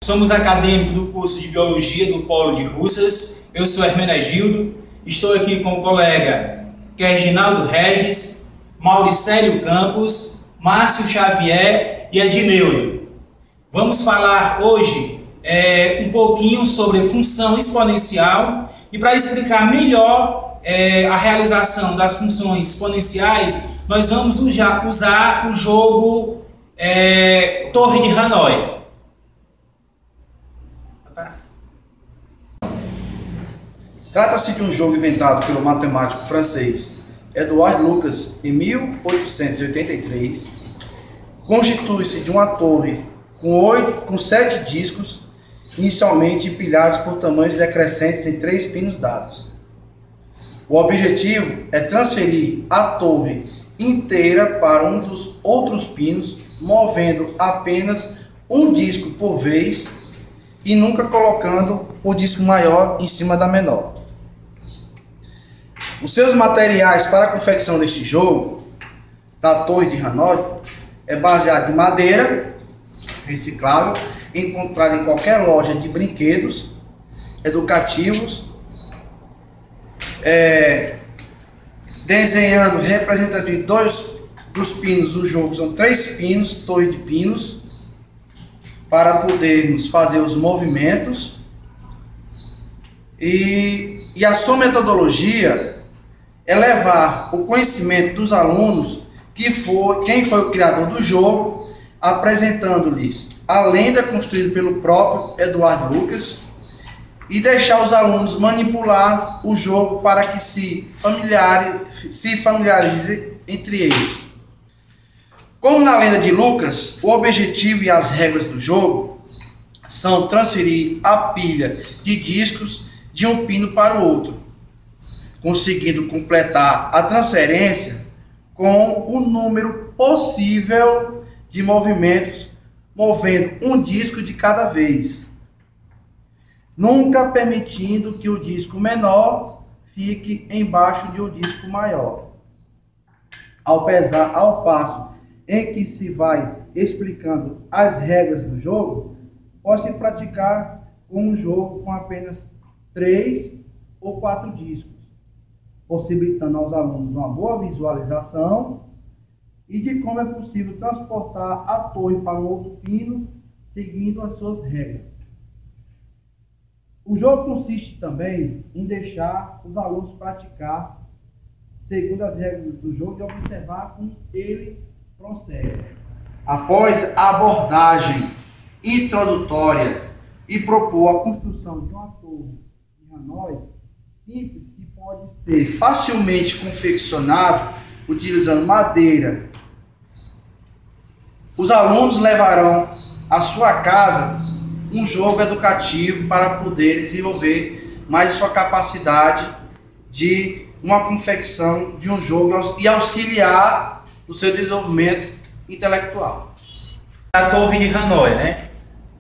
Somos acadêmicos do curso de Biologia do Polo de Russas. Eu sou Hermenegildo, estou aqui com o colega Reginaldo Regis, Mauricélio Campos, Márcio Xavier e Edneudo. Vamos falar hoje um pouquinho sobre função exponencial, e para explicar melhor a realização das funções exponenciais, nós vamos usar o jogo Torre de Hanoi. Trata-se de um jogo inventado pelo matemático francês Édouard Lucas em 1883. Constitui-se de uma torre com 7 discos, inicialmente empilhados por tamanhos decrescentes em 3 pinos dados. O objetivo é transferir a torre inteira para um dos outros pinos, movendo apenas um disco por vez e nunca colocando o disco maior em cima da menor. Os seus materiais para a confecção deste jogo, da Torre de Hanoi, é baseado em madeira reciclável, encontrada em qualquer loja de brinquedos educativos, desenhando representativo de 2 dos pinos do jogo, são 3 pinos, torre de pinos, para podermos fazer os movimentos. E a sua metodologia é levar o conhecimento dos alunos, quem foi o criador do jogo, apresentando-lhes a lenda construída pelo próprio Édouard Lucas, e deixar os alunos manipular o jogo para que se familiarizem entre eles. Como na lenda de Lucas, o objetivo e as regras do jogo são transferir a pilha de discos de um pino para o outro, conseguindo completar a transferência com o número possível de movimentos, movendo um disco de cada vez, nunca permitindo que o disco menor fique embaixo de um disco maior. Ao passo em que se vai explicando as regras do jogo, pode-se praticar um jogo com apenas 3 ou 4 discos, possibilitando aos alunos uma boa visualização e de como é possível transportar a torre para um outro pino, seguindo as suas regras. O jogo consiste também em deixar os alunos praticar segundo as regras do jogo e observar como ele procede. Após a abordagem introdutória e propor a construção de uma torre de Hanoi simples, que pode ser facilmente confeccionado utilizando madeira, os alunos levarão à sua casa um jogo educativo para poder desenvolver mais sua capacidade de uma confecção de um jogo e auxiliar o seu desenvolvimento intelectual. A Torre de Hanoi, né?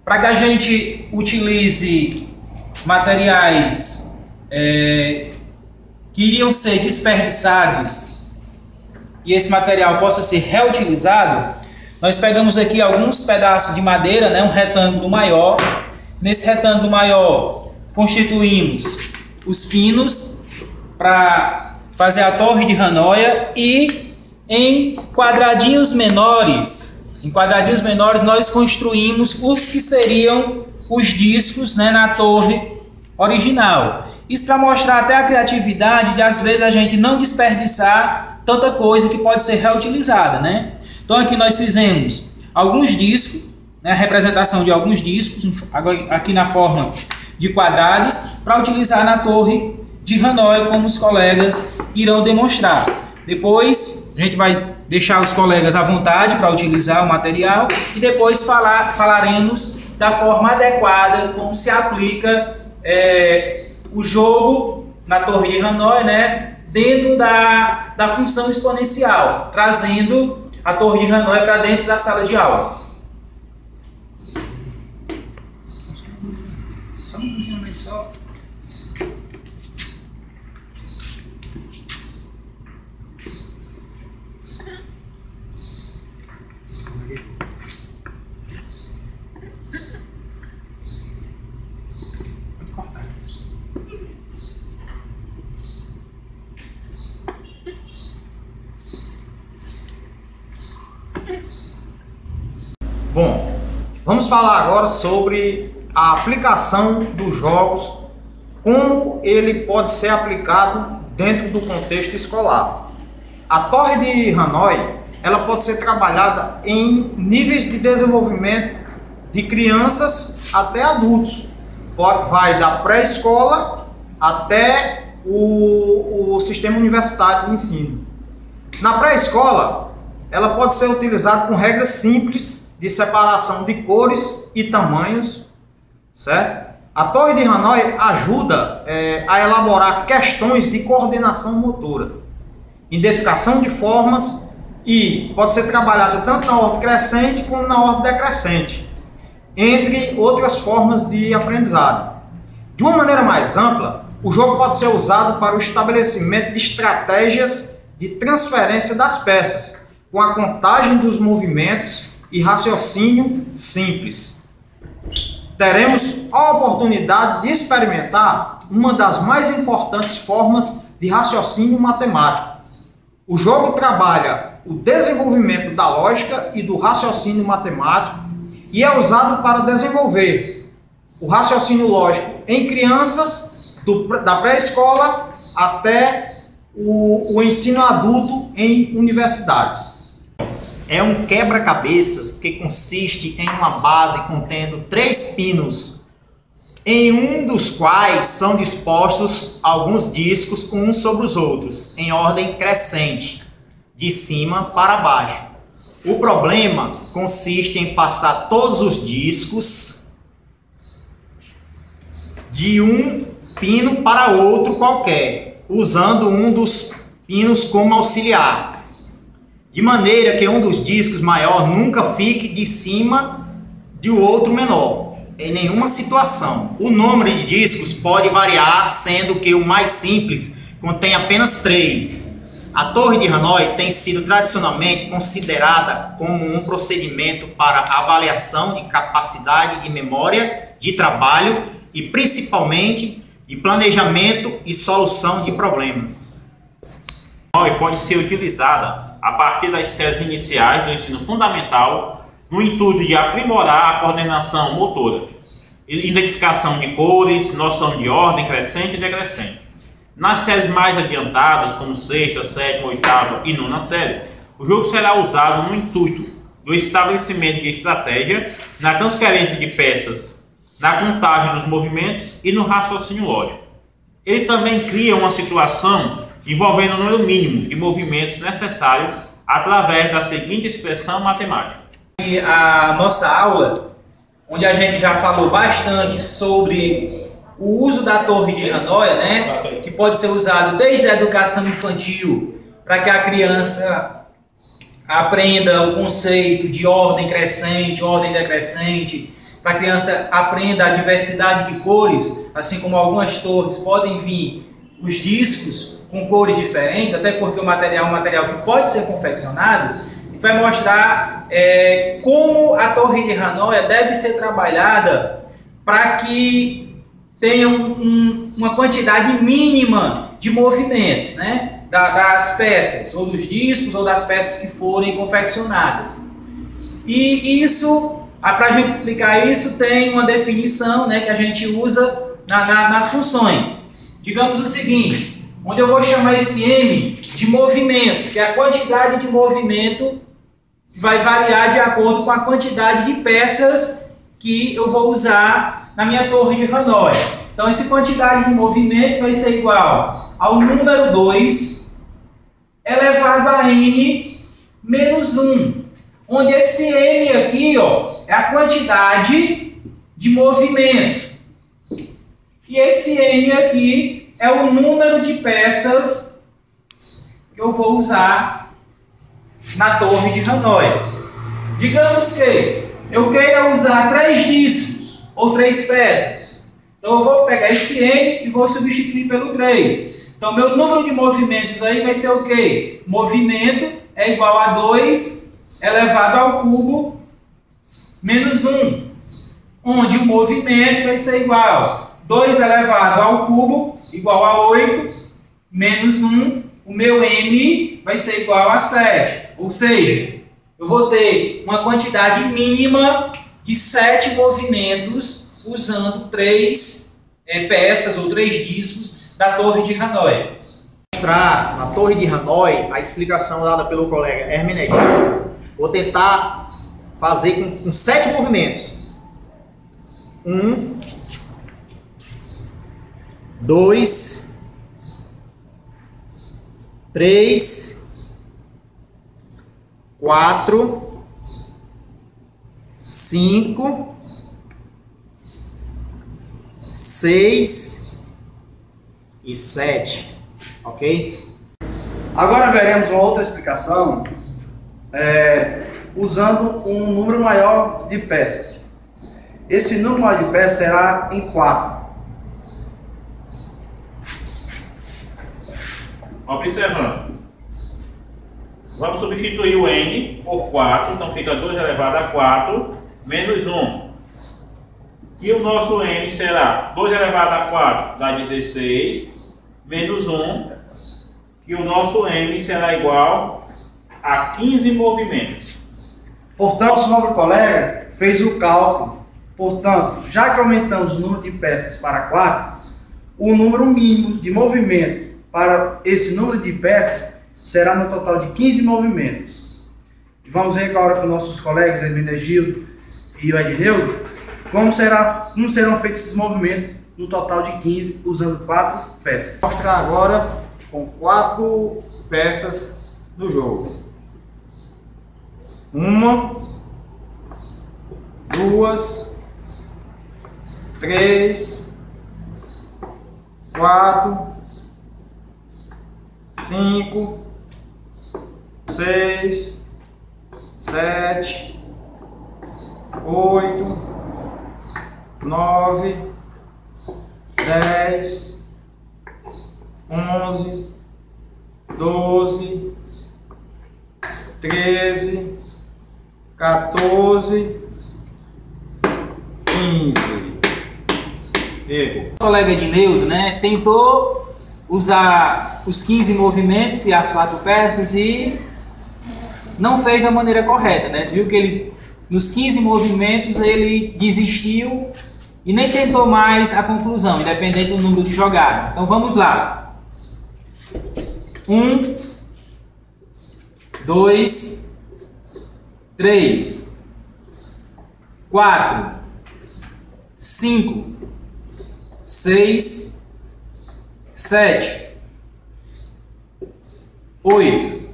Para que a gente utilize materiais que iriam ser desperdiçados e esse material possa ser reutilizado, nós pegamos aqui alguns pedaços de madeira, né, um retângulo maior. Nesse retângulo maior constituímos os pinos para fazer a Torre de Hanoi, e em quadradinhos menores nós construímos os que seriam os discos, né, na torre original. Isso para mostrar até a criatividade de às vezes a gente não desperdiçar tanta coisa que pode ser reutilizada, né? Então aqui nós fizemos alguns discos, né, a representação de alguns discos, aqui na forma de quadrados, para utilizar na Torre de Hanoi, como os colegas irão demonstrar. Depois a gente vai deixar os colegas à vontade para utilizar o material e depois falaremos da forma adequada como se aplica o jogo na Torre de Hanoi, né, dentro da função exponencial, trazendo a Torre de Hanoi para dentro da sala de aula. Bom, vamos falar agora sobre a aplicação dos jogos, como ele pode ser aplicado dentro do contexto escolar. A Torre de Hanoi, ela pode ser trabalhada em níveis de desenvolvimento de crianças até adultos. Vai da pré-escola até o sistema universitário de ensino. Na pré-escola, ela pode ser utilizada com regras simples de separação de cores e tamanhos, certo? A Torre de Hanoi ajuda a elaborar questões de coordenação motora, identificação de formas, e pode ser trabalhada tanto na ordem crescente como na ordem decrescente, entre outras formas de aprendizado. De uma maneira mais ampla, o jogo pode ser usado para o estabelecimento de estratégias de transferência das peças, com a contagem dos movimentos e raciocínio simples. Teremos a oportunidade de experimentar uma das mais importantes formas de raciocínio matemático. O jogo trabalha o desenvolvimento da lógica e do raciocínio matemático e é usado para desenvolver o raciocínio lógico em crianças da pré-escola até o ensino adulto em universidades. É um quebra-cabeças que consiste em uma base contendo 3 pinos, em um dos quais são dispostos alguns discos uns sobre os outros, em ordem crescente, de cima para baixo. O problema consiste em passar todos os discos de um pino para outro qualquer, usando um dos pinos como auxiliar, de maneira que um dos discos maior nunca fique de cima de outro menor, em nenhuma situação. O número de discos pode variar, sendo que o mais simples contém apenas 3. A Torre de Hanoi tem sido tradicionalmente considerada como um procedimento para avaliação de capacidade de memória, de trabalho e principalmente de planejamento e solução de problemas. Pode ser utilizada a partir das séries iniciais do ensino fundamental no intuito de aprimorar a coordenação motora, identificação de cores, noção de ordem crescente e decrescente. Nas séries mais adiantadas, como 6ª, 7ª, 8ª e 9ª série, o jogo será usado no intuito do estabelecimento de estratégia, na transferência de peças, na contagem dos movimentos e no raciocínio lógico. Ele também cria uma situação envolvendo o número mínimo de movimentos necessários através da seguinte expressão matemática. E a nossa aula, onde a gente já falou bastante sobre o uso da Torre de Hanoi, né, que pode ser usado desde a educação infantil para que a criança aprenda o conceito de ordem crescente, ordem decrescente, para a criança aprenda a diversidade de cores, assim como algumas torres podem vir os discos com cores diferentes, até porque o material é um material que pode ser confeccionado, e vai mostrar como a Torre de Hanoi deve ser trabalhada para que tenha uma quantidade mínima de movimentos, né, das peças, ou dos discos, ou das peças que forem confeccionadas. E isso, para a gente explicar isso, tem uma definição, né, que a gente usa nas funções. Digamos o seguinte, onde eu vou chamar esse M de movimento, que é a quantidade de movimento vai variar de acordo com a quantidade de peças que eu vou usar na minha Torre de Hanoi. Então, essa quantidade de movimentos vai ser igual ao número 2 elevado a n menos 1, onde esse n aqui, ó, é a quantidade de movimento. E esse n aqui é o número de peças que eu vou usar na Torre de Hanoi. Digamos que eu queira usar 3 discos ou 3 peças. Então eu vou pegar esse n e vou substituir pelo 3. Então meu número de movimentos aí vai ser o quê? Movimento é igual a 2 elevado ao cubo menos 1. Onde o movimento vai ser igual a 2 elevado ao cubo igual a 8 menos 1. O meu m vai ser igual a 7. Ou seja, eu vou ter uma quantidade mínima de 7 movimentos usando 3 peças ou 3 discos da Torre de Hanoi. Mostrar na Torre de Hanoi a explicação dada pelo colega Hermenegildo. Vou tentar fazer com 7 movimentos. 1, 2, 3, 4, 5, 6 e 7. Ok? Agora veremos uma outra explicação usando um número maior de peças. Esse número maior de peças será em 4. Observando. Vamos substituir o n por 4, então fica 2 elevado a 4 menos 1. E o nosso n será 2 elevado a 4 dá 16, menos 1, e o nosso m será igual a 15 movimentos. Portanto, nosso nobre colega fez o cálculo. Portanto, já que aumentamos o número de peças para 4, o número mínimo de movimento para esse número de peças será no total de 15 movimentos. E vamos ver agora com nossos colegas Hermenegildo e o Edneudo como serão feitos esses movimentos no total de 15, usando 4 peças. Vou mostrar agora com 4 peças do jogo. 1, 2, 3, 4, 5, 6, 7, 8, 9, 10, 11, 12, 13, 14, 15. Erro. O colega Edneudo, né, tentou usar os 15 movimentos e as 4 peças e não fez da maneira correta, né? Você viu que ele, nos 15 movimentos, ele desistiu e nem tentou mais a conclusão, independente do número de jogadas. Então vamos lá. 1, 2, 3, 4, 5, 6, 7, 8,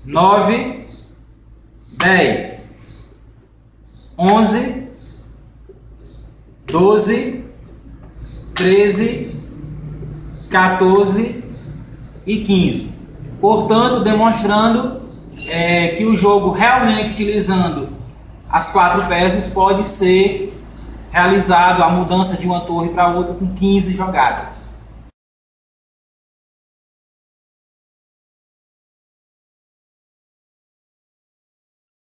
9, 10, 11, 12, 13, 14 e 15. Portanto, demonstrando que o jogo realmente utilizando as 4 peças pode ser realizado a mudança de uma torre para outra com 15 jogadas.